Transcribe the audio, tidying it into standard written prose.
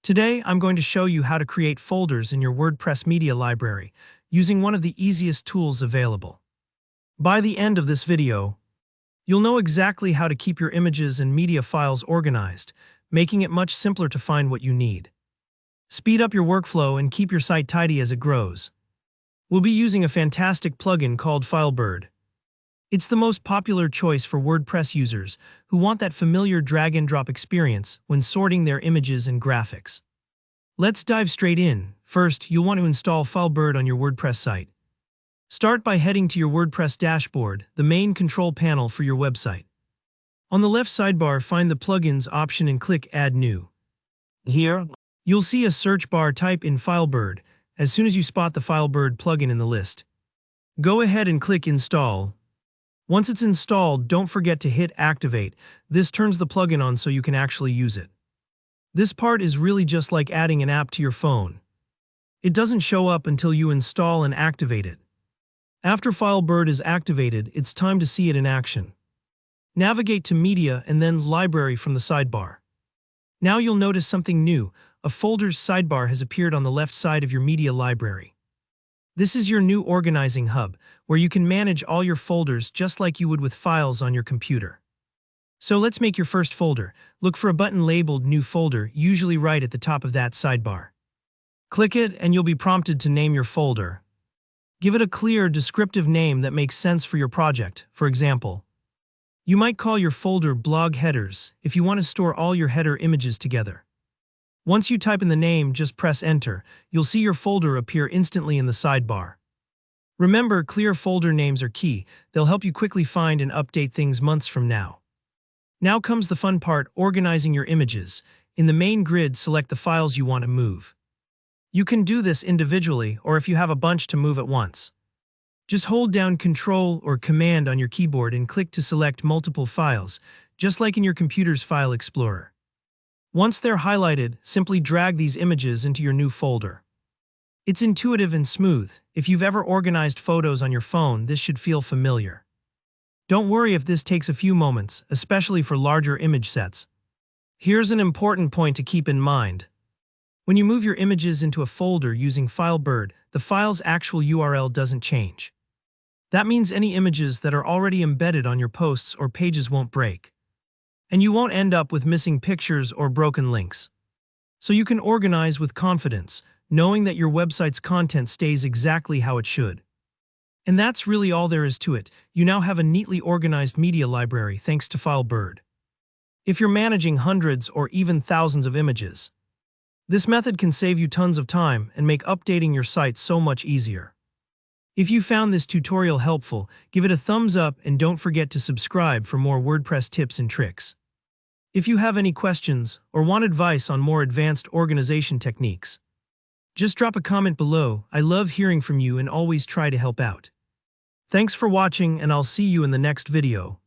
Today, I'm going to show you how to create folders in your WordPress Media Library using one of the easiest tools available. By the end of this video, you'll know exactly how to keep your images and media files organized, making it much simpler to find what you need. Speed up your workflow and keep your site tidy as it grows. We'll be using a fantastic plugin called Filebird. It's the most popular choice for WordPress users who want that familiar drag-and-drop experience when sorting their images and graphics. Let's dive straight in. First, you'll want to install Filebird on your WordPress site. Start by heading to your WordPress dashboard, the main control panel for your website. On the left sidebar, find the Plugins option and click Add New. Here, you'll see a search bar. Type in Filebird as soon as you spot the Filebird plugin in the list. Go ahead and click Install. Once it's installed, don't forget to hit Activate. This turns the plugin on so you can actually use it. This part is really just like adding an app to your phone. It doesn't show up until you install and activate it. After Filebird is activated, it's time to see it in action. Navigate to Media and then Library from the sidebar. Now you'll notice something new. A Folders sidebar has appeared on the left side of your media library. This is your new organizing hub, where you can manage all your folders just like you would with files on your computer. So let's make your first folder. Look for a button labeled New Folder, usually right at the top of that sidebar. Click it and you'll be prompted to name your folder. Give it a clear, descriptive name that makes sense for your project. For example, you might call your folder Blog Headers if you want to store all your header images together. Once you type in the name, just press Enter. You'll see your folder appear instantly in the sidebar. Remember, clear folder names are key. They'll help you quickly find and update things months from now. Now comes the fun part, organizing your images. In the main grid, select the files you want to move. You can do this individually or if you have a bunch to move at once. Just hold down Control or Command on your keyboard and click to select multiple files, just like in your computer's file explorer. Once they're highlighted, simply drag these images into your new folder. It's intuitive and smooth. If you've ever organized photos on your phone, this should feel familiar. Don't worry if this takes a few moments, especially for larger image sets. Here's an important point to keep in mind. When you move your images into a folder using Filebird, the file's actual URL doesn't change. That means any images that are already embedded on your posts or pages won't break. And you won't end up with missing pictures or broken links. So you can organize with confidence, knowing that your website's content stays exactly how it should. And that's really all there is to it. You now have a neatly organized media library thanks to Filebird. If you're managing hundreds or even thousands of images, this method can save you tons of time and make updating your site so much easier. If you found this tutorial helpful, give it a thumbs up and don't forget to subscribe for more WordPress tips and tricks. If you have any questions or want advice on more advanced organization techniques, just drop a comment below. I love hearing from you and always try to help out. Thanks for watching and I'll see you in the next video.